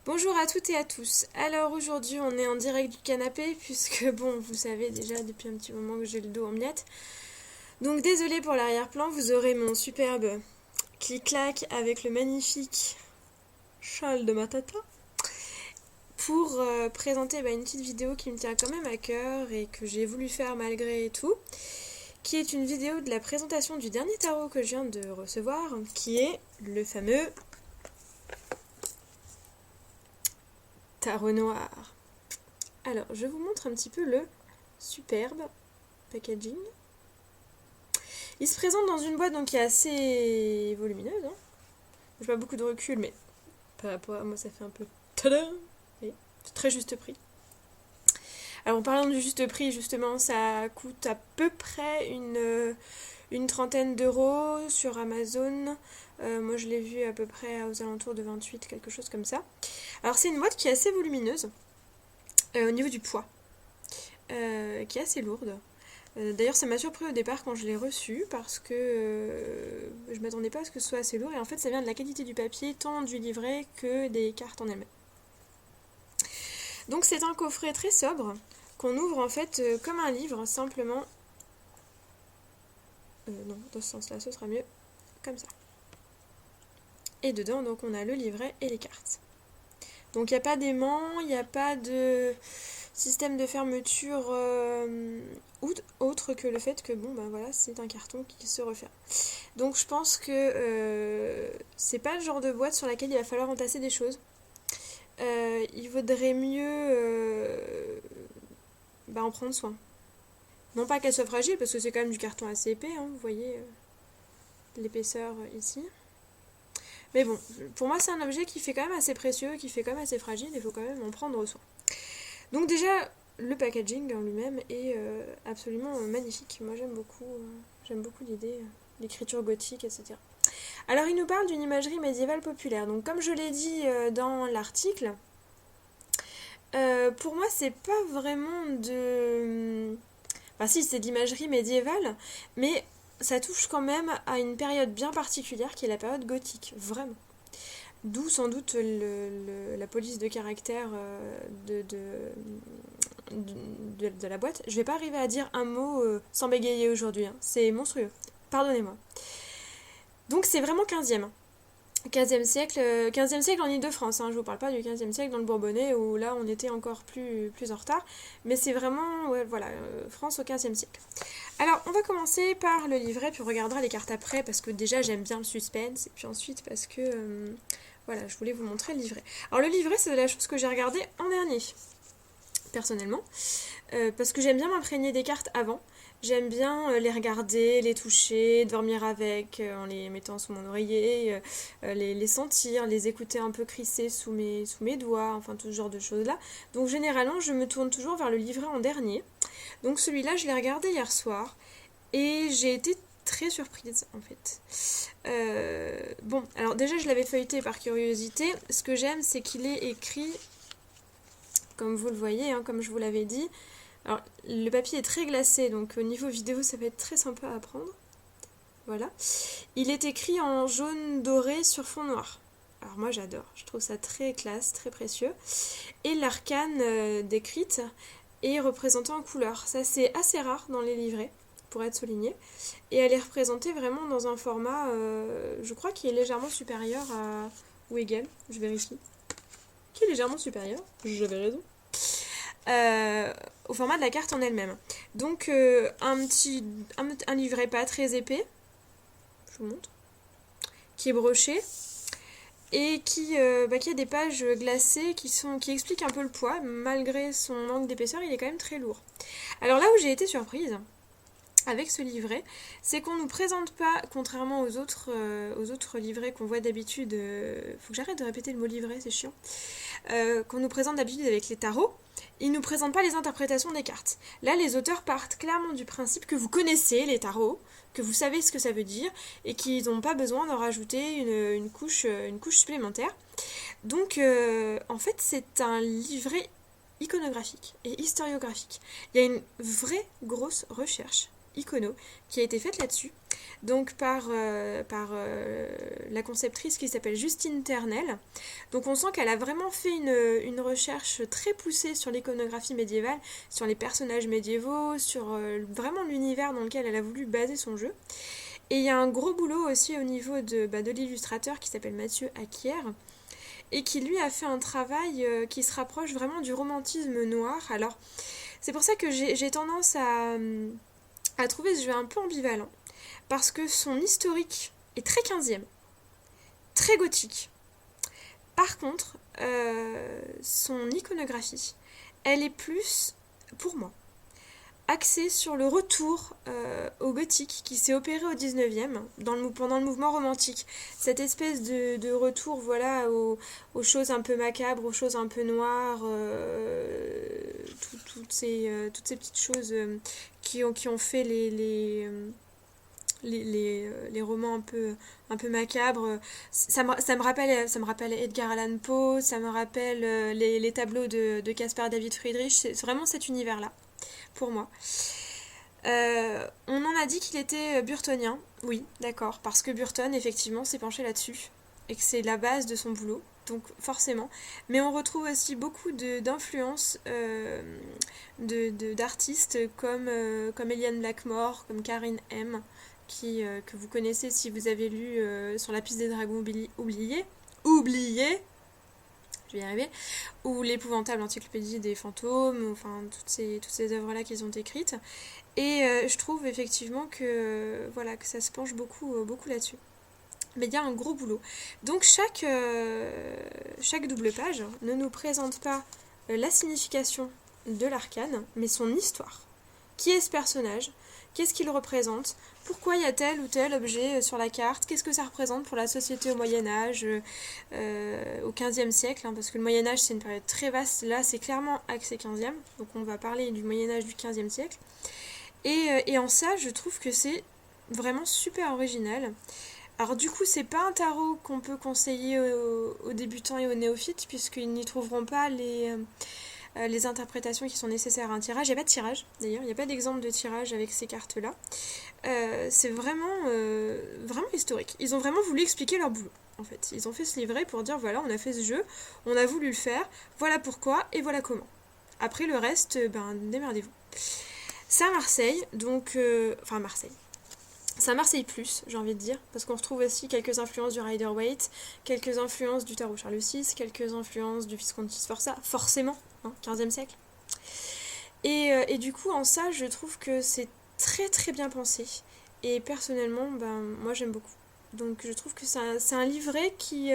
Bonjour à toutes et à tous. Alors aujourd'hui on est en direct du canapé puisque bon vous savez déjà depuis un petit moment que j'ai le dos en miettes. Donc désolé pour l'arrière-plan, vous aurez mon superbe clic-clac avec le magnifique châle de ma tata pour présenter une petite vidéo qui me tient quand même à cœur et que j'ai voulu faire malgré tout, qui est une vidéo de la présentation du dernier tarot que je viens de recevoir, qui est le fameux tarot noir. Alors, je vous montre un petit peu le superbe packaging. Il se présente dans une boîte donc qui est assez volumineuse. J'ai pas beaucoup de recul, mais par rapport à moi, ça fait un peu tada. Et c'est très juste prix. Alors, en parlant du juste prix, justement, ça coûte à peu près une trentaine d'euros sur Amazon. Moi, je l'ai vu à peu près aux alentours de 28, quelque chose comme ça. Alors, c'est une boîte qui est assez volumineuse au niveau du poids. Qui est assez lourde. D'ailleurs, ça m'a surpris au départ quand je l'ai reçu parce que je m'attendais pas à ce que ce soit assez lourd et en fait, ça vient de la qualité du papier, tant du livret que des cartes en elles-mêmes. Donc, c'est un coffret très sobre qu'on ouvre en fait comme un livre, simplement. Non, dans ce sens-là, ce sera mieux comme ça. Et dedans, donc, on a le livret et les cartes. Donc, il n'y a pas d'aimant, il n'y a pas de système de fermeture autre que le fait que voilà, c'est un carton qui se referme. Donc je pense que c'est pas le genre de boîte sur laquelle il va falloir entasser des choses. Il vaudrait mieux en prendre soin. Non pas qu'elle soit fragile, parce que c'est quand même du carton assez épais, hein, vous voyez l'épaisseur ici. Mais bon, pour moi c'est un objet qui fait quand même assez précieux, qui fait quand même assez fragile, il faut quand même en prendre soin. Donc déjà, le packaging en lui-même est absolument magnifique. Moi j'aime beaucoup l'idée, l'écriture gothique, etc. Alors il nous parle d'une imagerie médiévale populaire. Donc comme je l'ai dit dans l'article, pour moi c'est pas vraiment de... Enfin si, c'est de l'imagerie médiévale, mais ça touche quand même à une période bien particulière qui est la période gothique, vraiment. D'où sans doute la police de caractère de la boîte. Je vais pas arriver à dire un mot sans bégayer aujourd'hui, hein. C'est monstrueux. Pardonnez-moi. Donc c'est vraiment 15e. 15e siècle en Ile-de-France, hein. Je vous parle pas du 15e siècle dans le Bourbonnais où là on était encore plus en retard, mais c'est vraiment France au 15e siècle. Alors on va commencer par le livret, puis on regardera les cartes après parce que déjà j'aime bien le suspense, et puis ensuite parce que je voulais vous montrer le livret. Alors le livret c'est la chose que j'ai regardée en dernier, personnellement, parce que j'aime bien m'imprégner des cartes avant. J'aime bien les regarder, les toucher, dormir avec en les mettant sous mon oreiller, les sentir, les écouter un peu crisser sous mes doigts, enfin tout ce genre de choses là. Donc généralement je me tourne toujours vers le livret en dernier. Donc celui-là je l'ai regardé hier soir et j'ai été très surprise en fait. Alors déjà je l'avais feuilleté par curiosité. Ce que j'aime c'est qu'il est écrit, comme vous le voyez, hein, comme je vous l'avais dit. Alors, le papier est très glacé, donc au niveau vidéo, ça va être très sympa à prendre. Voilà. Il est écrit en jaune doré sur fond noir. Alors moi, j'adore. Je trouve ça très classe, très précieux. Et l'arcane décrite est représentée en couleur. Ça, c'est assez rare dans les livrets, pour être souligné. Et elle est représentée vraiment dans un format, je crois, qui est légèrement supérieur à... ou égal, je vérifie. Qui est légèrement supérieur, j'avais raison. Au format de la carte en elle-même. Donc un livret pas très épais, je vous montre, qui est broché et qui a des pages glacées qui expliquent un peu le poids. Malgré son manque d'épaisseur, il est quand même très lourd. Alors là où j'ai été surprise avec ce livret, c'est qu'on ne nous présente pas, contrairement aux autres livrets qu'on voit d'habitude, faut que j'arrête de répéter le mot livret, c'est chiant, qu'on nous présente d'habitude avec les tarots, ils ne nous présentent pas les interprétations des cartes. Là, les auteurs partent clairement du principe que vous connaissez les tarots, que vous savez ce que ça veut dire, et qu'ils n'ont pas besoin d'en rajouter une couche supplémentaire. Donc, en fait, c'est un livret iconographique et historiographique. Il y a une vraie grosse recherche Icono qui a été faite là-dessus, donc par la conceptrice qui s'appelle Justine Ternel. Donc on sent qu'elle a vraiment fait une recherche très poussée sur l'iconographie médiévale, sur les personnages médiévaux, sur vraiment l'univers dans lequel elle a voulu baser son jeu. Et il y a un gros boulot aussi au niveau de l'illustrateur qui s'appelle Mathieu Acquier, et qui lui a fait un travail qui se rapproche vraiment du romantisme noir. Alors c'est pour ça que j'ai tendance à trouver ce jeu un peu ambivalent, parce que son historique est très 15e, très gothique. Par contre, son iconographie, elle est plus, pour moi, axée sur le retour au gothique qui s'est opéré au 19e, pendant le mouvement romantique. Cette espèce de retour voilà, aux choses un peu macabres, aux choses un peu noires, toutes ces petites choses qui ont fait les romans un peu macabres. Ça me rappelle Edgar Allan Poe, ça me rappelle les tableaux de Caspar David Friedrich. C'est vraiment cet univers-là, pour moi. On en a dit qu'il était burtonien, oui, d'accord, parce que Burton, effectivement, s'est penché là-dessus, et que c'est la base de son boulot, donc forcément. Mais on retrouve aussi beaucoup d'influences d'artistes comme Eliane Blackmore, comme Karine M., que vous connaissez si vous avez lu Sur la piste des dragons oubliés, je vais y arriver, ou l'épouvantable encyclopédie des fantômes, enfin toutes ces œuvres-là qu'ils ont écrites. Et je trouve effectivement que ça se penche beaucoup là-dessus. Mais il y a un gros boulot. Donc chaque double page ne nous présente pas la signification de l'arcane, mais son histoire. Qui est ce personnage ? Qu'est-ce qu'il représente ? Pourquoi il y a tel ou tel objet sur la carte ? Qu'est-ce que ça représente pour la société au Moyen-Âge, au XVe siècle, parce que le Moyen-Âge c'est une période très vaste. Là c'est clairement axé XVe, donc on va parler du Moyen-Âge du XVe siècle. Et en ça, je trouve que c'est vraiment super original. Alors du coup, c'est pas un tarot qu'on peut conseiller aux débutants et aux néophytes, puisqu'ils n'y trouveront pas les interprétations qui sont nécessaires à un tirage. Il n'y a pas de tirage, d'ailleurs, il n'y a pas d'exemple de tirage avec ces cartes-là. C'est vraiment historique. Ils ont vraiment voulu expliquer leur boulot, en fait. Ils ont fait ce livret pour dire, voilà, on a fait ce jeu, on a voulu le faire, voilà pourquoi et voilà comment. Après, le reste, démerdez-vous. C'est à Marseille, donc... Marseille. C'est à Marseille plus, j'ai envie de dire, parce qu'on retrouve aussi quelques influences du Rider-Waite, quelques influences du tarot Charles VI, quelques influences du Visconti Sforza, forcément, 15e siècle. Et du coup, en ça, je trouve que c'est très très bien pensé. Et personnellement, moi j'aime beaucoup. Donc je trouve que c'est un livret qui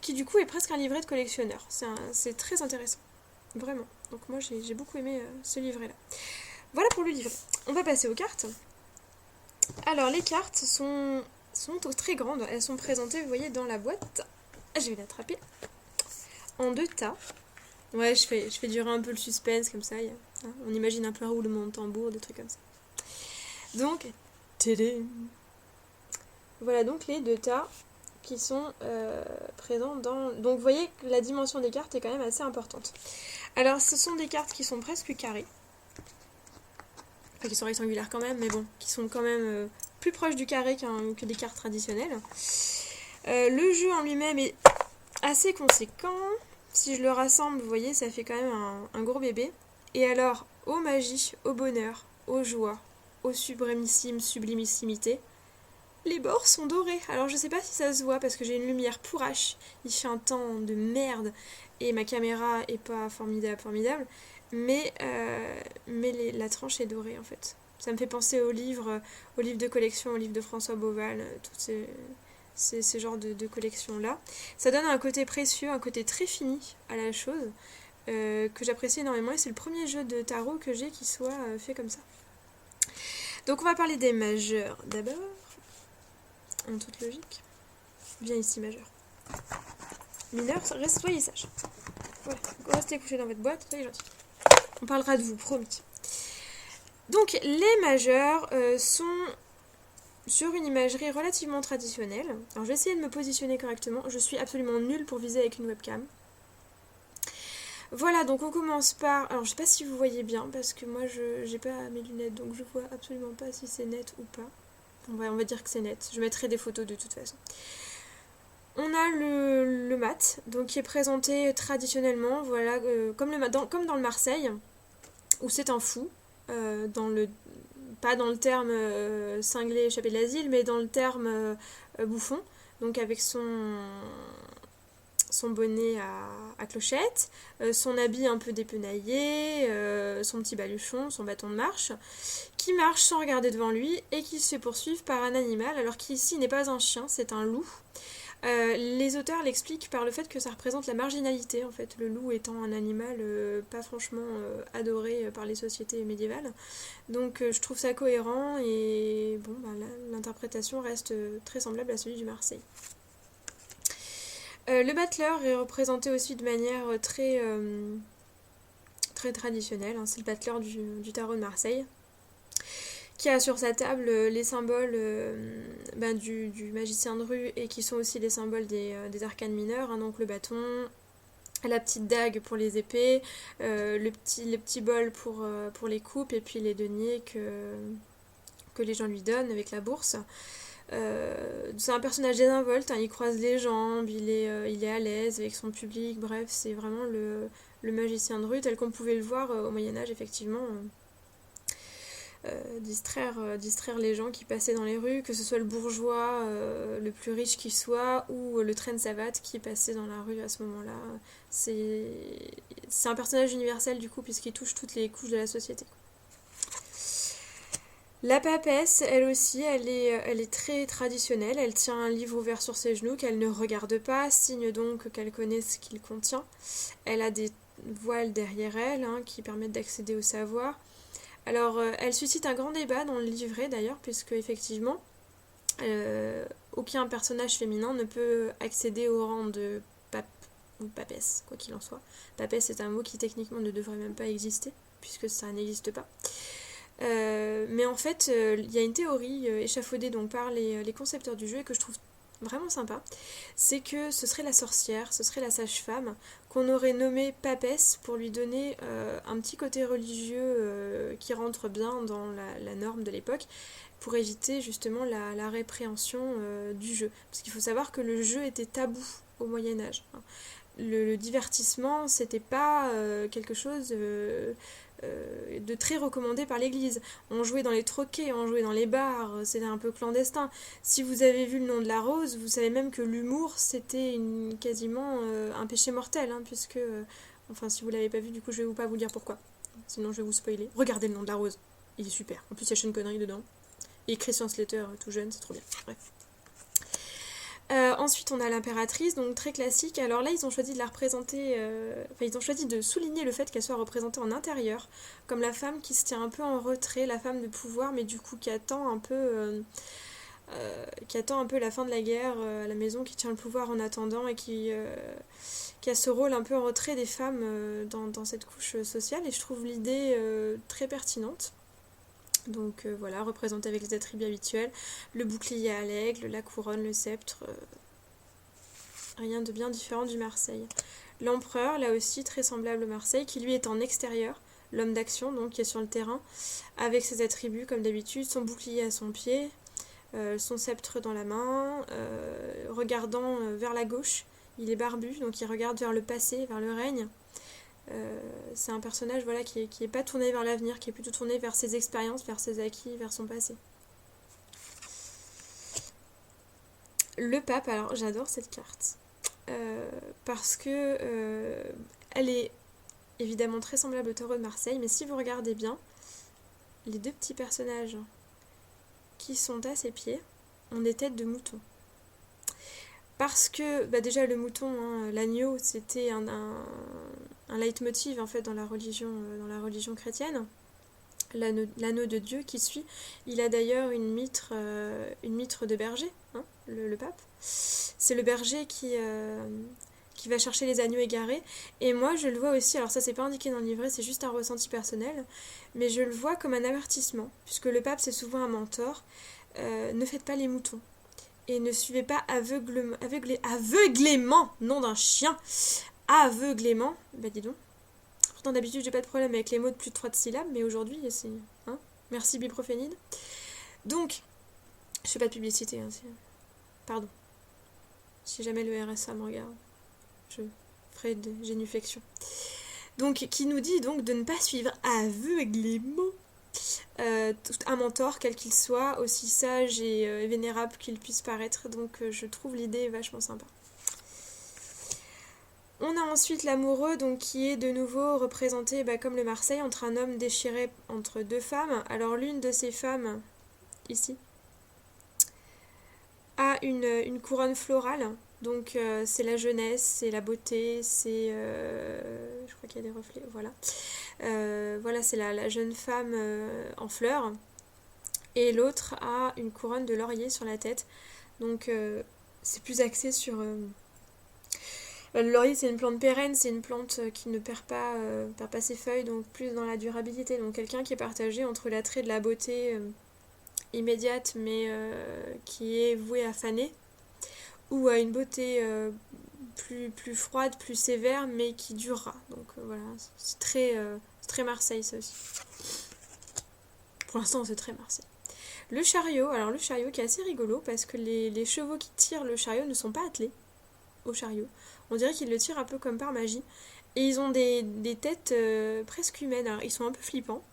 du coup est presque un livret de collectionneur. C'est très intéressant, vraiment. Donc moi j'ai beaucoup aimé ce livret-là. Voilà pour le livret. On va passer aux cartes. Alors les cartes sont très grandes. Elles sont présentées, vous voyez, dans la boîte. Je vais l'attraper. En 2 tas. Ouais, je fais durer un peu le suspense comme ça. On imagine un peu un roulement de tambour, des trucs comme ça. Donc, tadam. Voilà donc les 2 tas qui sont présents dans... Donc vous voyez que la dimension des cartes est quand même assez importante. Alors ce sont des cartes qui sont presque carrées. Enfin, qui sont rectangulaires quand même, mais bon, qui sont quand même plus proches du carré que des cartes traditionnelles. Le jeu en lui-même est assez conséquent. Si je le rassemble, vous voyez, ça fait quand même un gros bébé. Et alors, aux magies, au bonheur, aux joies, aux sublimissimité, les bords sont dorés. Alors je sais pas si ça se voit parce que j'ai une lumière pourrache. Il fait un temps de merde et ma caméra est pas formidable. Mais la tranche est dorée en fait. Ça me fait penser aux livres de collection, aux livres de François Beauval, tous ces genres de collections-là. Ça donne un côté précieux, un côté très fini à la chose, que j'apprécie énormément. Et c'est le premier jeu de tarot que j'ai qui soit fait comme ça. Donc on va parler des majeurs d'abord, en toute logique. Viens ici, majeur. Mineur, soyez sage. Voilà, restez couchés dans votre boîte, soyez gentils. On parlera de vous, promis. Donc, les majeurs sont sur une imagerie relativement traditionnelle. Alors, je vais essayer de me positionner correctement. Je suis absolument nulle pour viser avec une webcam. Voilà, donc on commence par... Alors je sais pas si vous voyez bien, parce que moi je j'ai pas mes lunettes, donc je vois absolument pas si c'est net ou pas. On va dire que c'est net, je mettrai des photos de toute façon. On a le mat, donc qui est présenté traditionnellement, voilà, comme dans le Marseille, où c'est un fou, dans le, pas dans le terme cinglé échappé de l'asile, mais dans le terme bouffon, donc avec son bonnet à clochette, son habit un peu dépenaillé, son petit baluchon, son bâton de marche, qui marche sans regarder devant lui et qui se fait poursuivre par un animal, alors qu'ici n'est pas un chien, c'est un loup. Les auteurs l'expliquent par le fait que ça représente la marginalité, en fait, le loup étant un animal pas franchement adoré par les sociétés médiévales. Donc je trouve ça cohérent et bon, bah, l'interprétation reste très semblable à celui du Marseille. Le battleur est représenté aussi de manière très traditionnelle, hein. C'est le battleur du tarot de Marseille qui a sur sa table les symboles du magicien de rue et qui sont aussi les symboles des arcanes mineurs, hein, donc le bâton, la petite dague pour les épées, le petit bol pour les coupes et puis les deniers que les gens lui donnent avec la bourse. C'est un personnage désinvolte, hein, il croise les jambes, il est à l'aise avec son public, bref, c'est vraiment le magicien de rue tel qu'on pouvait le voir au Moyen-Âge, effectivement. Distraire les gens qui passaient dans les rues, que ce soit le bourgeois le plus riche qui soit ou le train de savate qui passait dans la rue à ce moment-là. C'est un personnage universel du coup puisqu'il touche toutes les couches de la société. La papesse, elle aussi, elle est très traditionnelle. Elle tient un livre ouvert sur ses genoux qu'elle ne regarde pas, signe donc qu'elle connaît ce qu'il contient. Elle a des voiles derrière elle, hein, qui permettent d'accéder au savoir. Alors, elle suscite un grand débat dans le livret d'ailleurs, puisque effectivement, aucun personnage féminin ne peut accéder au rang de pape ou papesse, quoi qu'il en soit. Papesse est un mot qui techniquement ne devrait même pas exister, puisque ça n'existe pas. Mais en fait, il y a une théorie échafaudée donc par les concepteurs du jeu et que je trouve vraiment sympa, c'est que ce serait la sorcière, ce serait la sage-femme qu'on aurait nommée papesse pour lui donner un petit côté religieux qui rentre bien dans la norme de l'époque pour éviter justement la répréhension du jeu. Parce qu'il faut savoir que le jeu était tabou au Moyen-Âge. Le divertissement, c'était pas quelque chose de très recommandé par l'église. On jouait dans les troquets, on jouait dans les bars, c'était un peu clandestin. Si vous avez vu Le Nom de la Rose, vous savez même que l'humour, c'était quasiment un péché mortel, hein, puisque... enfin, si vous l'avez pas vu, du coup, je vais pas vous dire pourquoi. Sinon, je vais vous spoiler. Regardez Le Nom de la Rose. Il est super. En plus, il y a Sean Connery dedans. Et Christian Slater, tout jeune, c'est trop bien. Bref. Ensuite, on a l'impératrice, donc très classique. Alors là, ils ont choisi de la représenter, ils ont choisi de souligner le fait qu'elle soit représentée en intérieur, comme la femme qui se tient un peu en retrait, la femme de pouvoir, mais du coup qui attend un peu la fin de la guerre à la maison, qui tient le pouvoir en attendant et qui a ce rôle un peu en retrait des femmes dans cette couche sociale. Et je trouve l'idée très pertinente. Donc voilà, représenté avec les attributs habituels, le bouclier à l'aigle, la couronne, le sceptre, rien de bien différent du Marseille. L'empereur, là aussi très semblable au Marseille, qui lui est en extérieur, l'homme d'action, donc qui est sur le terrain, avec ses attributs comme d'habitude, son bouclier à son pied, son sceptre dans la main, regardant vers la gauche, il est barbu, donc il regarde vers le passé, vers le règne. C'est un personnage voilà, qui est pas tourné vers l'avenir, qui est plutôt tourné vers ses expériences, vers ses acquis, vers son passé. Le pape, alors j'adore cette carte parce que elle est évidemment très semblable au tarot de Marseille, mais si vous regardez bien, les deux petits personnages qui sont à ses pieds ont des têtes de moutons. Parce que déjà le mouton, hein, l'agneau, c'était un leitmotiv en fait dans la religion chrétienne, l'anneau de Dieu qui suit. Il a d'ailleurs une mitre de berger, hein, le pape. C'est le berger qui va chercher les agneaux égarés. Et moi je le vois aussi, alors ça c'est pas indiqué dans le livret, c'est juste un ressenti personnel, mais je le vois comme un avertissement, puisque le pape c'est souvent un mentor. Ne faites pas les moutons. Et ne suivez pas aveuglément, nom d'un chien, aveuglément, dis donc, Pourtant d'habitude j'ai pas de problème avec les mots de plus de 3 syllabes, mais aujourd'hui c'est... Hein, merci Biprophénide. Donc, je fais pas de publicité, hein, pardon. Si jamais le RSA me regarde, je ferai de génuflexion. Donc, qui nous dit donc de ne pas suivre aveuglément un mentor, quel qu'il soit, aussi sage et vénérable qu'il puisse paraître. Donc, je trouve l'idée vachement sympa. On a ensuite l'amoureux, donc qui est de nouveau représenté comme le Marseille, entre un homme déchiré entre deux femmes. Alors, l'une de ces femmes, ici, a une couronne florale. Donc c'est la jeunesse, c'est la beauté, c'est... je crois qu'il y a des reflets, voilà. Voilà, c'est la jeune femme en fleurs. Et l'autre a une couronne de laurier sur la tête. Donc c'est plus axé sur... le laurier, c'est une plante pérenne, c'est une plante qui ne perd pas ses feuilles, donc plus dans la durabilité. Donc quelqu'un qui est partagé entre l'attrait de la beauté immédiate, mais qui est vouée à faner, ou à une beauté plus froide, plus sévère, mais qui durera. Donc voilà, c'est très Marseille ça aussi. Pour l'instant, c'est très Marseille. Le chariot, alors le chariot qui est assez rigolo, parce que les chevaux qui tirent le chariot ne sont pas attelés au chariot. On dirait qu'ils le tirent un peu comme par magie. Et ils ont des têtes presque humaines. Alors ils sont un peu flippants.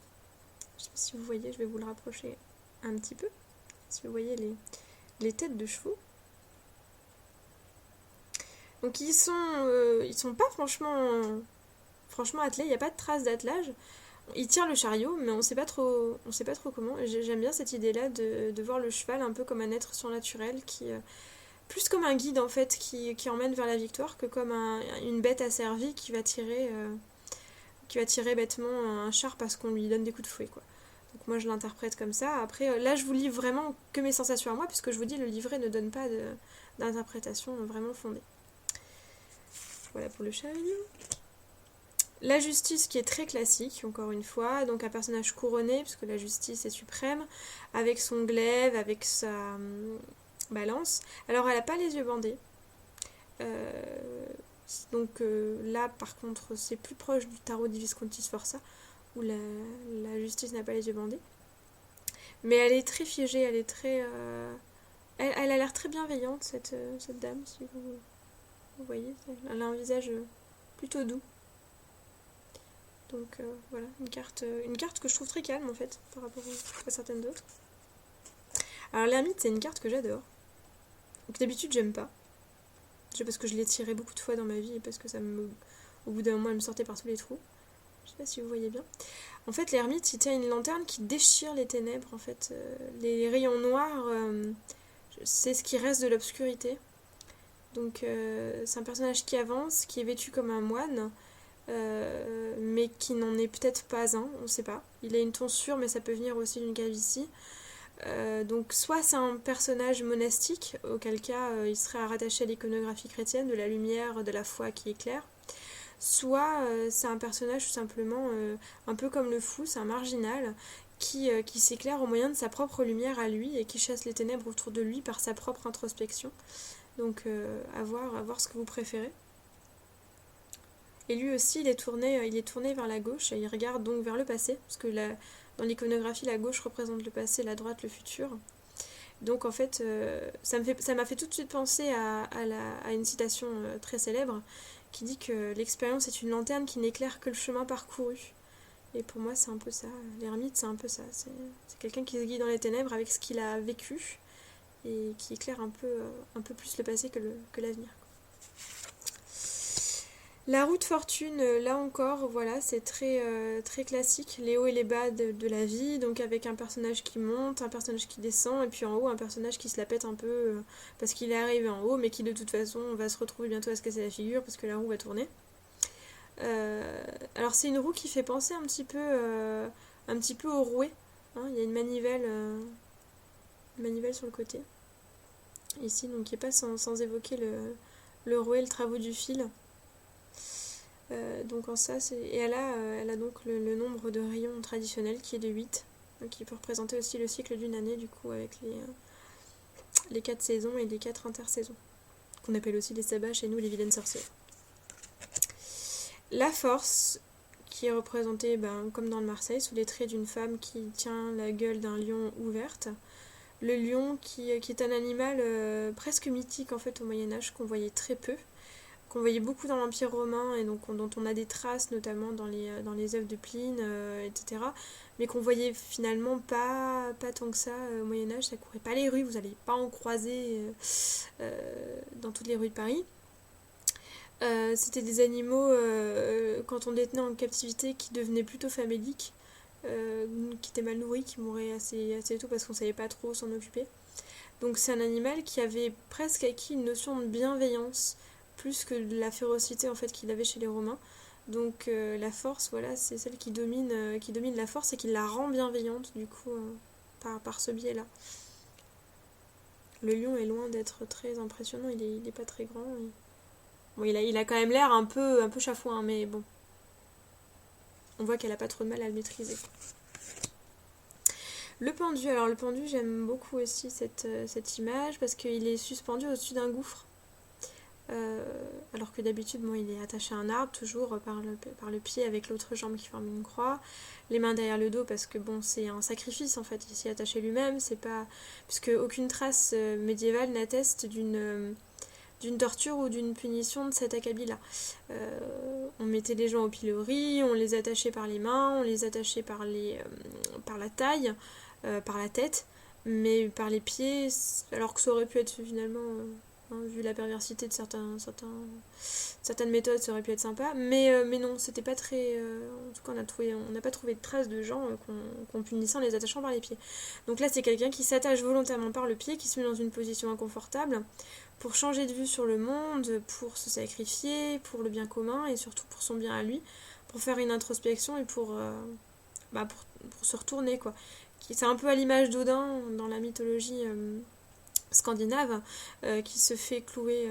Je sais pas si vous voyez, je vais vous le rapprocher un petit peu. Si vous voyez les têtes de chevaux. Donc ils sont pas franchement attelés, il n'y a pas de trace d'attelage. Ils tirent le chariot, mais on sait pas trop comment. J'aime bien cette idée-là de voir le cheval un peu comme un être surnaturel plus comme un guide en fait, qui emmène vers la victoire que comme une bête asservie qui va tirer bêtement un char parce qu'on lui donne des coups de fouet, quoi. Donc moi je l'interprète comme ça. Après là je vous livre vraiment que mes sensations à moi, puisque je vous dis le livret ne donne pas d'interprétation vraiment fondée. Voilà pour le chariot. La justice qui est très classique, encore une fois, donc un personnage couronné, puisque la justice est suprême, avec son glaive, avec sa balance. Alors elle n'a pas les yeux bandés. Donc là par contre c'est plus proche du tarot di Visconti Sforza, où la justice n'a pas les yeux bandés. Mais elle est très figée, elle est très... Elle a l'air très bienveillante, cette dame, si vous voyez. Elle a un visage plutôt doux. Donc voilà, une carte que je trouve très calme en fait, par rapport à certaines d'autres. Alors l'ermite, c'est une carte que j'adore. Donc d'habitude, j'aime pas. Déjà parce que je l'ai tirée beaucoup de fois dans ma vie et parce que au bout d'un moment, elle me sortait par tous les trous. Je sais pas si vous voyez bien. En fait, l'ermite, il tient une lanterne qui déchire les ténèbres, en fait. Les rayons noirs, c'est ce qui reste de l'obscurité. Donc c'est un personnage qui avance, qui est vêtu comme un moine, mais qui n'en est peut-être pas un, on ne sait pas. Il a une tonsure, mais ça peut venir aussi d'une calvitie. Donc soit c'est un personnage monastique, auquel cas il serait rattaché à l'iconographie chrétienne, de la lumière, de la foi qui éclaire. Soit c'est un personnage tout simplement un peu comme le fou, c'est un marginal qui s'éclaire au moyen de sa propre lumière à lui et qui chasse les ténèbres autour de lui par sa propre introspection. Donc à voir ce que vous préférez. Et lui aussi il est tourné vers la gauche et il regarde donc vers le passé, parce que dans l'iconographie la gauche représente le passé, la droite le futur. Donc en fait ça m'a fait tout de suite penser à une citation très célèbre qui dit que l'expérience est une lanterne qui n'éclaire que le chemin parcouru. Et pour moi c'est un peu ça, l'ermite c'est un peu ça, c'est quelqu'un qui se guide dans les ténèbres avec ce qu'il a vécu et qui éclaire un peu plus le passé que l'avenir. La roue de fortune, là encore, voilà, c'est très classique, les hauts et les bas de la vie, donc avec un personnage qui monte, un personnage qui descend, et puis en haut, un personnage qui se la pète un peu parce qu'il est arrivé en haut, mais qui de toute façon va se retrouver bientôt à se casser la figure parce que la roue va tourner. Alors c'est une roue qui fait penser un petit peu au rouet, hein, il y a une manivelle sur le côté, ici, donc qui n'est pas sans évoquer le rouet, le travaux du fil. Donc en ça, et elle a donc le nombre de rayons traditionnels qui est de 8, donc qui peut représenter aussi le cycle d'une année, du coup, avec les 4 saisons et les 4 intersaisons, qu'on appelle aussi les sabbats chez nous, les vilaines sorcières. La force, qui est représenté comme dans le Marseille, sous les traits d'une femme qui tient la gueule d'un lion ouverte. Le lion qui est un animal presque mythique en fait au Moyen-Âge, qu'on voyait très peu, qu'on voyait beaucoup dans l'Empire romain et donc dont on a des traces notamment dans les œuvres de Pline, etc. Mais qu'on voyait finalement pas tant que ça au Moyen-Âge, ça courait pas les rues, vous n'allez pas en croiser dans toutes les rues de Paris. C'était des animaux, quand on les tenait en captivité, qui devenaient plutôt faméliques, qui étaient mal nourris, qui mouraient assez tôt parce qu'on savait pas trop s'en occuper. Donc c'est un animal qui avait presque acquis une notion de bienveillance, plus que de la férocité en fait qu'il avait chez les Romains. Donc la force, voilà, c'est celle qui domine la force et qui la rend bienveillante du coup par ce biais-là. Le lion est loin d'être très impressionnant, il est pas très grand. Bon, il a quand même l'air un peu chafouin, mais bon. On voit qu'elle a pas trop de mal à le maîtriser. Le pendu, alors le pendu, j'aime beaucoup aussi cette image parce qu'il est suspendu au-dessus d'un gouffre. Alors que d'habitude, bon, il est attaché à un arbre, toujours par le pied avec l'autre jambe qui forme une croix, les mains derrière le dos parce que bon, c'est un sacrifice en fait, il s'y est attaché lui-même, c'est pas. Puisque aucune trace médiévale n'atteste d'une torture ou d'une punition de cet acabit-là. On mettait les gens au pilori, on les attachait par les mains, on les attachait par la taille, par la tête, mais par les pieds, alors que ça aurait pu être finalement, vu la perversité de certaines méthodes, ça aurait pu être sympa, mais non, c'était pas très. En tout cas, on n'a pas trouvé de traces de gens qu'on punissait en les attachant par les pieds. Donc là, c'est quelqu'un qui s'attache volontairement par le pied, qui se met dans une position inconfortable, pour changer de vue sur le monde, pour se sacrifier, pour le bien commun et surtout pour son bien à lui, pour faire une introspection et pour se retourner quoi. C'est un peu à l'image d'Odin dans la mythologie scandinave, qui se fait clouer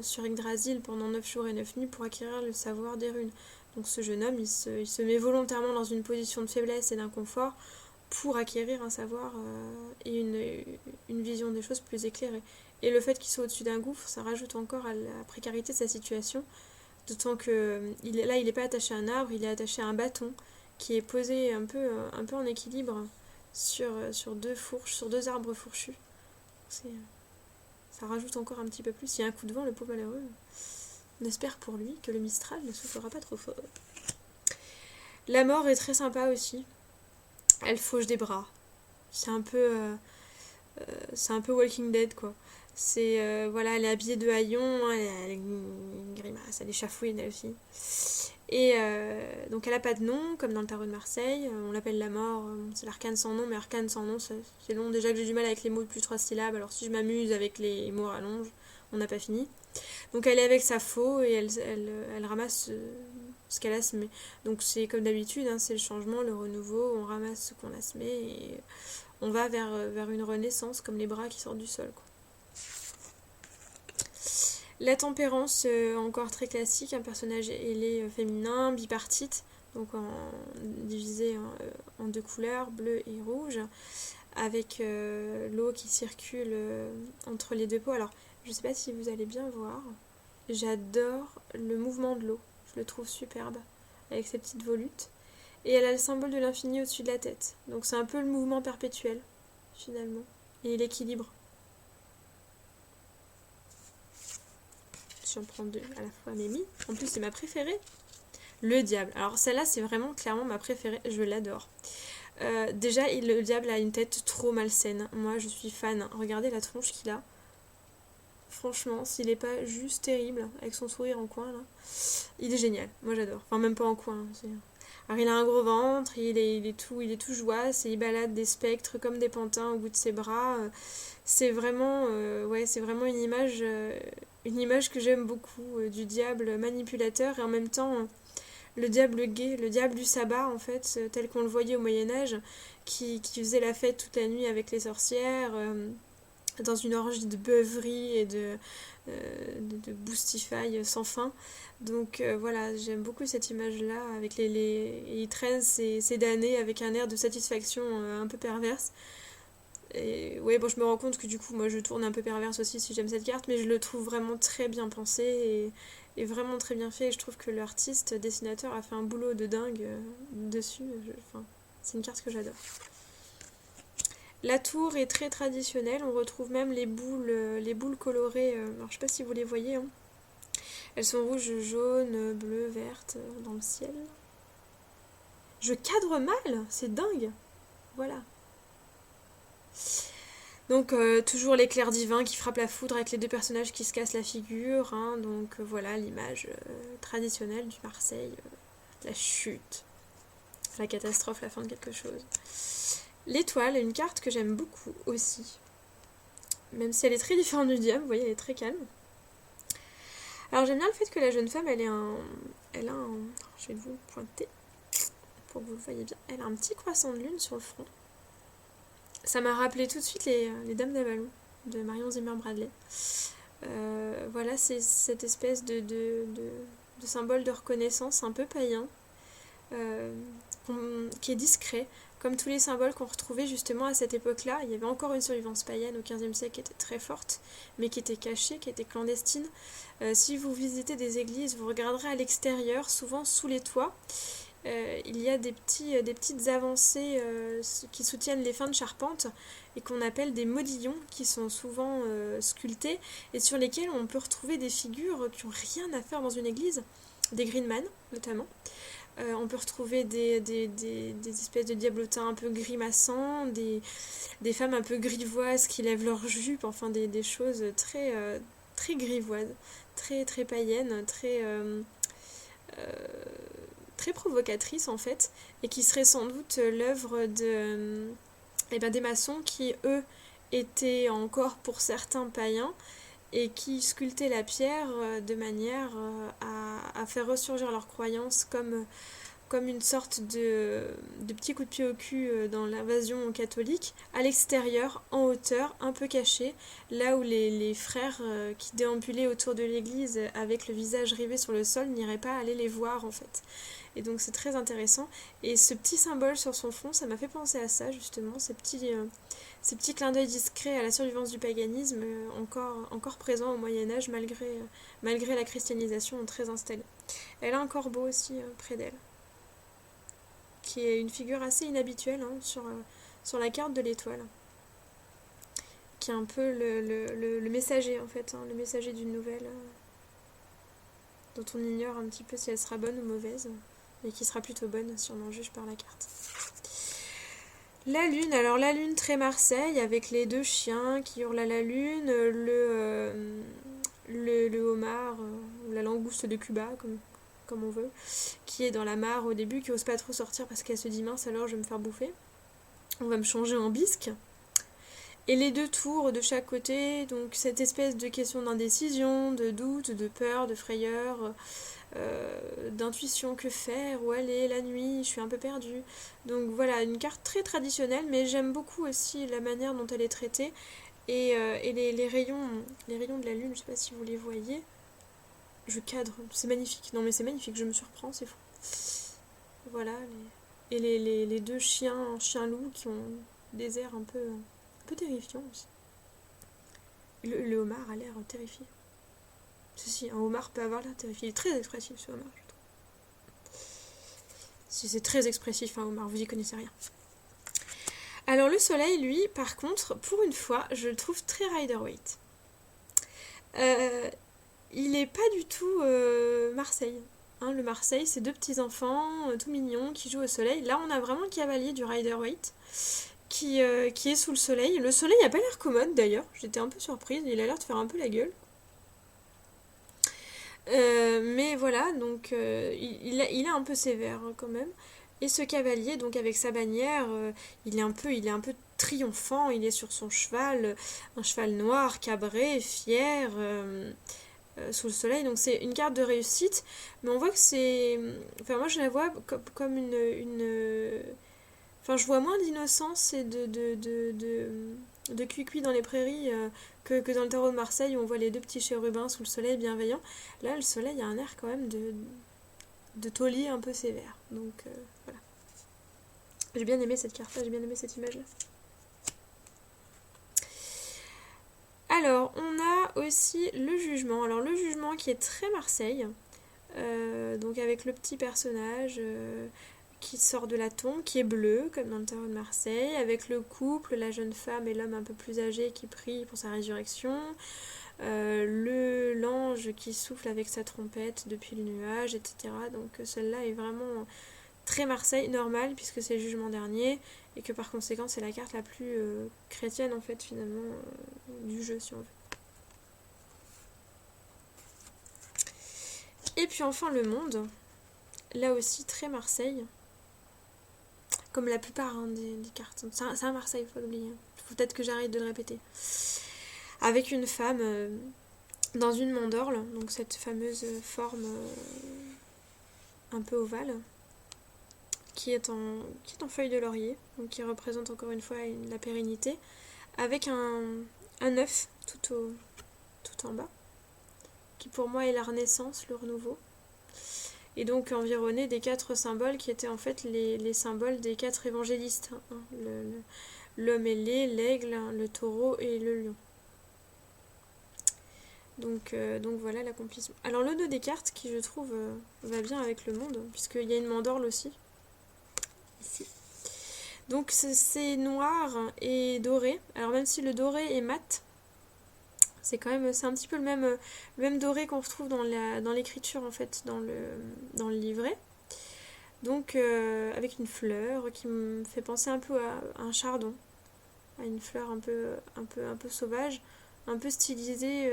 sur Yggdrasil pendant 9 jours et 9 nuits pour acquérir le savoir des runes. Donc ce jeune homme, il se met volontairement dans une position de faiblesse et d'inconfort pour acquérir un savoir et une vision des choses plus éclairée. Et le fait qu'il soit au-dessus d'un gouffre, ça rajoute encore à la précarité de sa situation, d'autant que il n'est pas attaché à un arbre, il est attaché à un bâton qui est posé un peu en équilibre sur deux arbres fourchus. Ça rajoute encore un petit peu plus. Il y a un coup de vent, le pauvre malheureux. On espère pour lui que le Mistral ne soufflera pas trop fort. La mort est très sympa aussi. Elle fauche des bras. C'est un peu Walking Dead quoi. Elle est habillée de haillons, elle a une grimace, elle est chafouine elle aussi. Et donc elle a pas de nom, comme dans le tarot de Marseille, on l'appelle la mort, c'est l'arcane sans nom, mais arcane sans nom, c'est long, déjà que j'ai du mal avec les mots de plus 3 syllabes, alors si je m'amuse avec les mots rallonges, on n'a pas fini. Donc elle est avec sa faux et elle ramasse ce qu'elle a semé. Donc c'est comme d'habitude, c'est le changement, le renouveau, on ramasse ce qu'on a semé et on va vers une renaissance, comme les bras qui sortent du sol quoi. La tempérance, encore très classique, un personnage ailé féminin, bipartite, donc divisé en deux couleurs, bleu et rouge, avec l'eau qui circule entre les deux peaux. Alors, je ne sais pas si vous allez bien voir, j'adore le mouvement de l'eau, je le trouve superbe, avec ses petites volutes. Et elle a le symbole de l'infini au-dessus de la tête, donc c'est un peu le mouvement perpétuel, finalement, et l'équilibre. J'en prends deux à la fois, Mémie. En plus, c'est ma préférée. Le diable. Alors, celle-là, c'est vraiment clairement ma préférée. Je l'adore. Déjà, le diable a une tête trop malsaine. Moi, je suis fan. Regardez la tronche qu'il a. Franchement, s'il est pas juste terrible, avec son sourire en coin, là, il est génial. Moi, j'adore. Enfin, même pas en coin. Alors, il a un gros ventre, il est tout joie, il balade des spectres comme des pantins au bout de ses bras. C'est vraiment, c'est vraiment une image que j'aime beaucoup, du diable manipulateur et en même temps le diable gai, le diable du sabbat en fait, tel qu'on le voyait au Moyen-Âge, qui faisait la fête toute la nuit avec les sorcières, dans une orgie de beuverie et de boostify sans fin. Donc voilà, j'aime beaucoup cette image-là, avec il traîne ses damnés avec un air de satisfaction un peu perverse. Et ouais, bon, je me rends compte que du coup, moi, je tourne un peu perverse aussi si j'aime cette carte, mais je le trouve vraiment très bien pensé et vraiment très bien fait. Et je trouve que l'artiste, dessinateur, a fait un boulot de dingue dessus. Enfin, c'est une carte que j'adore. La tour est très traditionnelle, on retrouve même les boules colorées. Alors, je sais pas si vous les voyez, hein. Elles sont rouges, jaunes, bleues, vertes dans le ciel. Je cadre mal, c'est dingue. Voilà. Donc toujours l'éclair divin qui frappe la foudre avec les deux personnages qui se cassent la figure. Hein. Donc voilà l'image traditionnelle du Marseille. La chute, la catastrophe, la fin de quelque chose. L'étoile, une carte que j'aime beaucoup aussi. Même si elle est très différente du diable, vous voyez, elle est très calme. Alors j'aime bien le fait que la jeune femme, elle a un... Je vais vous pointer pour que vous le voyez bien. Elle a un petit croissant de lune sur le front. Ça m'a rappelé tout de suite les Dames d'Avalon de Marion Zimmer Bradley. Voilà, c'est cette espèce de symbole de reconnaissance un peu païen, euh, qui est discret, comme tous les symboles qu'on retrouvait justement à cette époque-là. Il y avait encore une survivance païenne au XVe siècle qui était très forte, mais qui était cachée, qui était clandestine. Si vous visitez des églises, vous regarderez à l'extérieur, souvent sous les toits. Il y a des petites avancées qui soutiennent les fins de charpente et qu'on appelle des modillons qui sont souvent sculptés et sur lesquels on peut retrouver des figures qui n'ont rien à faire dans une église, des greenman notamment. On peut retrouver des espèces de diablotins un peu grimaçants, des femmes un peu grivoises qui lèvent leurs jupes, enfin des choses très grivoises, très païennes, très provocatrice en fait, et qui serait sans doute l'œuvre des maçons qui, eux, étaient encore pour certains païens et qui sculptaient la pierre de manière à faire ressurgir leurs croyances comme une sorte de petit coup de pied au cul dans l'invasion catholique, à l'extérieur, en hauteur, un peu caché, là où les frères qui déambulaient autour de l'église avec le visage rivé sur le sol n'iraient pas aller les voir en fait. Et donc c'est très intéressant. Et ce petit symbole sur son front, ça m'a fait penser à ça justement, ces petits clins d'œil discrets à la survivance du paganisme encore présent au Moyen-Âge malgré la christianisation très installée. Elle a un corbeau aussi près d'elle, qui est une figure assez inhabituelle hein, sur la carte de l'étoile, qui est un peu le messager en fait, hein, le messager d'une nouvelle dont on ignore un petit peu si elle sera bonne ou mauvaise, mais qui sera plutôt bonne si on en juge par la carte. La lune, alors la lune très Marseille avec les deux chiens qui hurlent à la lune, le homard, ou la langouste de Cuba, comme on veut, qui est dans la mare au début, qui ose pas trop sortir parce qu'elle se dit mince alors je vais me faire bouffer. On va me changer en bisque. Et les deux tours de chaque côté, donc cette espèce de question d'indécision, de doute, de peur, de frayeur, d'intuition, que faire, où aller la nuit, je suis un peu perdue. Donc voilà, une carte très traditionnelle, mais j'aime beaucoup aussi la manière dont elle est traitée. Et les rayons de la lune, je sais pas si vous les voyez, je cadre, c'est magnifique. Non mais c'est magnifique, je me surprends, c'est fou. Voilà, et les deux chiens-loups qui ont des airs un peu terrifiants aussi. Le homard a l'air terrifié. Si, un homard peut avoir l'air terrifié. Il est très expressif ce homard, je trouve. Si c'est très expressif un homard, vous y connaissez rien. Alors le soleil, lui, par contre, pour une fois, je le trouve très Rider-Waite. Il est pas du tout Marseille. Hein, le Marseille, c'est deux petits enfants tout mignons qui jouent au soleil. Là, on a vraiment le cavalier du Rider-Waite qui est sous le soleil. Le soleil n'a pas l'air commode d'ailleurs. J'étais un peu surprise. Il a l'air de faire un peu la gueule. Mais voilà, donc il est un peu sévère hein, quand même. Et ce cavalier, donc avec sa bannière, il est un peu triomphant. Il est sur son cheval, un cheval noir, cabré, fier, sous le soleil. Donc c'est une carte de réussite, mais on voit que c'est, enfin moi je la vois comme enfin je vois moins d'innocence et de cuicui dans les prairies que dans le tarot de Marseille où on voit les deux petits chérubins sous le soleil bienveillant. Là, le soleil a un air quand même de taulier un peu sévère. Donc voilà. J'ai bien aimé cette carte-là, j'ai bien aimé cette image-là. Alors, on a aussi le jugement. Alors, le jugement qui est très Marseille. Donc, avec le petit personnage qui sort de la tombe, qui est bleu, comme dans le tarot de Marseille. Avec le couple, la jeune femme et l'homme un peu plus âgé qui prie pour sa résurrection. L'ange qui souffle avec sa trompette depuis le nuage, etc. Donc, celle-là est vraiment très Marseille, normal, puisque c'est le jugement dernier. Et que par conséquent, c'est la carte la plus chrétienne, en fait, finalement, du jeu, si on veut. Et puis enfin le monde, là aussi très Marseille, comme la plupart des cartes. C'est un Marseille, il faut l'oublier. Faut peut-être que j'arrête de le répéter. Avec une femme dans une mandorle, donc cette fameuse forme un peu ovale, qui est en feuille de laurier, donc qui représente encore une fois la pérennité, avec un œuf tout en bas, qui pour moi est la renaissance, le renouveau. Et donc environné des 4 symboles qui étaient en fait les symboles des 4 évangélistes. L'homme ailé, l'aigle, le taureau et le lion. Donc voilà l'accomplissement. Alors le 2 des cartes qui je trouve va bien avec le monde, puisqu'il y a une mandorle aussi. Ici. Donc c'est noir et doré. Alors même si le doré est mat, c'est un petit peu le même doré qu'on retrouve dans l'écriture en fait, dans le livret. Donc avec une fleur qui me fait penser un peu à un chardon, à une fleur un peu sauvage, un peu stylisée,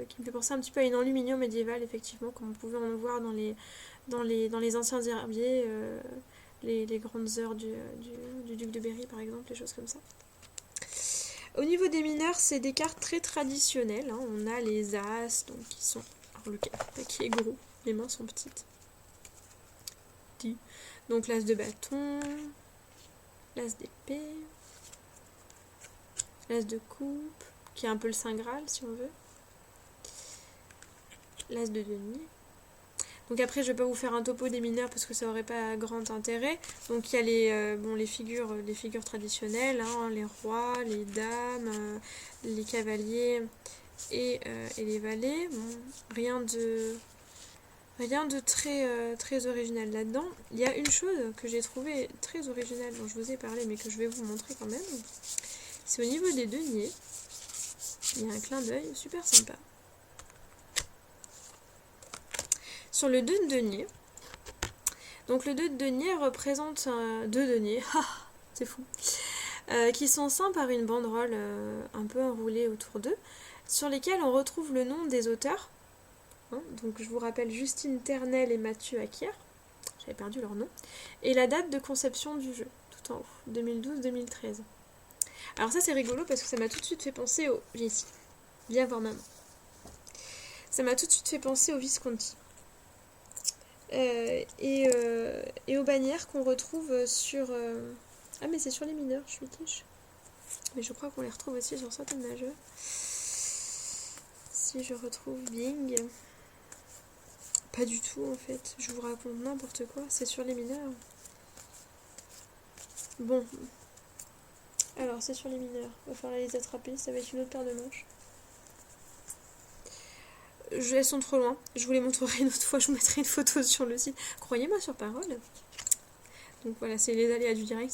qui me fait penser un petit peu à une enluminure médiévale effectivement, comme on pouvait en voir dans les anciens herbiers, les grandes heures du duc de Berry par exemple, des choses comme ça. Au niveau des mineurs, c'est des cartes très traditionnelles. Hein. On a les as, donc qui sont. Alors le paquet est gros, les mains sont petites. Donc l'as de bâton, l'as d'épée, l'as de coupe, qui est un peu le Saint Graal si on veut. L'as de denier. Donc après, je vais pas vous faire un topo des mineurs parce que ça aurait pas grand intérêt. Donc il y a les figures traditionnelles, hein, les rois, les dames, les cavaliers et les valets. Bon, rien de très original là-dedans. Il y a une chose que j'ai trouvée très originale dont je vous ai parlé mais que je vais vous montrer quand même. C'est au niveau des deniers. Il y a un clin d'œil super sympa. Sur le 2 de denier. Donc le 2 de denier représente 2 deniers, c'est fou, qui sont ceints par une banderole un peu enroulée autour d'eux, sur lesquels on retrouve le nom des auteurs. Hein, donc je vous rappelle Justine Ternel et Mathieu Acquier, j'avais perdu leur nom, et la date de conception du jeu, tout en haut, 2012-2013. Alors ça c'est rigolo parce que ça m'a tout de suite fait penser au... Viens ici, viens voir maman. Ça m'a tout de suite fait penser au Visconti. Et aux bannières qu'on retrouve sur... Ah mais c'est sur les mineurs, je suis quiche. Mais je crois qu'on les retrouve aussi sur certaines majeures. Si je retrouve Bing... Pas du tout en fait, je vous raconte n'importe quoi, c'est sur les mineurs. Bon. Alors c'est sur les mineurs, il va falloir les attraper, ça va être une autre paire de manches. Elles sont trop loin, je vous les montrerai une autre fois, je vous mettrai une photo sur le site. Croyez-moi sur parole. Donc voilà, c'est les aléas du direct.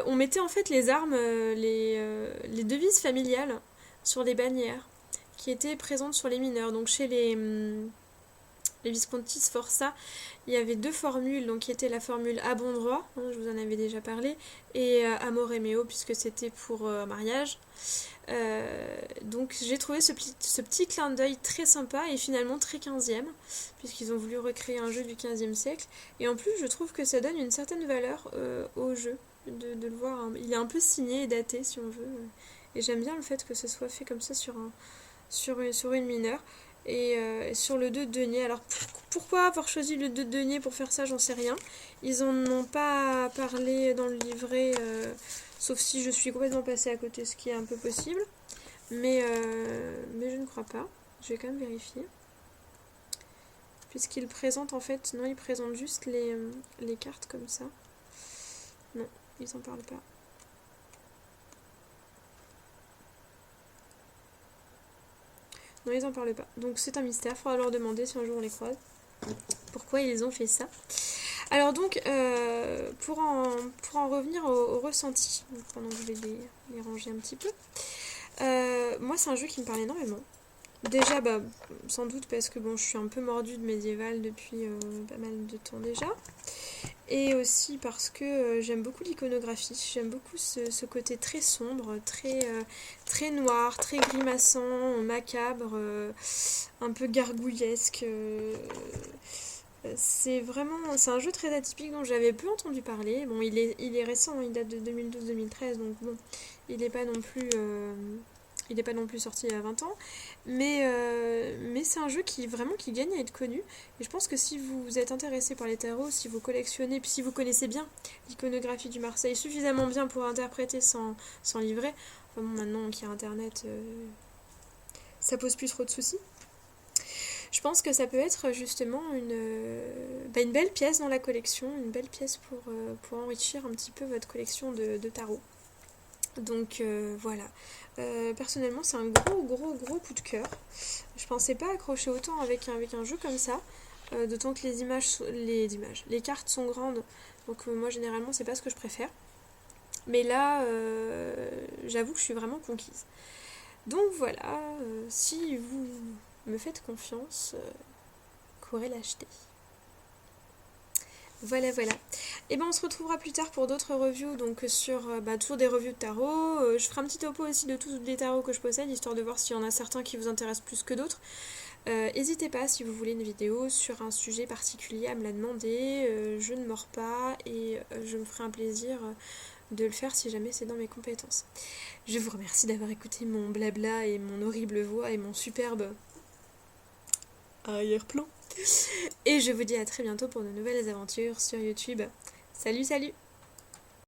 On mettait en fait les armes, les devises familiales sur des bannières qui étaient présentes sur les mineurs. Donc chez les Visconti Sforza, il y avait 2 formules, donc qui étaient la formule à bon droit, hein, je vous en avais déjà parlé, et amore meo, puisque c'était pour mariage. Donc j'ai trouvé ce petit clin d'œil très sympa et finalement très 15e, puisqu'ils ont voulu recréer un jeu du 15e siècle. Et en plus, je trouve que ça donne une certaine valeur au jeu, de le voir. Hein. Il est un peu signé et daté, si on veut. Et j'aime bien le fait que ce soit fait comme ça sur une mineure. Et sur le 2 de denier. Alors pourquoi avoir choisi le 2 de denier pour faire ça, j'en sais rien. Ils en ont pas parlé dans le livret, sauf si je suis complètement passée à côté, ce qui est un peu possible. Mais je ne crois pas. Je vais quand même vérifier. Puisqu'ils présentent en fait... Non, ils présentent juste les cartes comme ça. Non, ils en parlent pas. Non, ils en parlent pas. Donc c'est un mystère, faudra leur demander si un jour on les croise. Pourquoi ils ont fait ça. Alors donc, pour en revenir au ressenti, pendant que je vais les ranger un petit peu, moi c'est un jeu qui me parle énormément. Déjà, bah, sans doute parce que bon, je suis un peu mordue de médiéval depuis pas mal de temps déjà. Et aussi parce que j'aime beaucoup l'iconographie, j'aime beaucoup ce côté très sombre, très noir, très grimaçant, macabre, un peu gargouillesque. C'est un jeu très atypique dont j'avais peu entendu parler. Bon, il est récent, il date de 2012-2013, donc bon, il n'est pas non plus, il n'est pas non plus sorti il y a 20 ans. Mais c'est un jeu qui gagne à être connu. Et je pense que si vous êtes intéressé par les tarots, si vous collectionnez, puis si vous connaissez bien l'iconographie du Marseille suffisamment bien pour interpréter sans livret, enfin bon, maintenant qu'il y a Internet, ça pose plus trop de soucis. Je pense que ça peut être justement une belle pièce dans la collection, une belle pièce pour enrichir un petit peu votre collection de tarots. Donc voilà. Personnellement, c'est un gros coup de cœur. Je pensais pas accrocher autant avec un jeu comme ça. D'autant que les cartes sont grandes. Donc moi, généralement, c'est pas ce que je préfère. Mais là, j'avoue que je suis vraiment conquise. Donc voilà, si vous me faites confiance, courez l'acheter. Voilà. Et ben on se retrouvera plus tard pour d'autres reviews, donc sur toujours des reviews de tarot. Je ferai un petit topo aussi de tous les tarots que je possède, histoire de voir s'il y en a certains qui vous intéressent plus que d'autres. N'hésitez pas si vous voulez une vidéo sur un sujet particulier à me la demander. Je ne mords pas et je me ferai un plaisir de le faire si jamais c'est dans mes compétences. Je vous remercie d'avoir écouté mon blabla et mon horrible voix et mon superbe arrière-plan. Et je vous dis à très bientôt pour de nouvelles aventures sur YouTube. Salut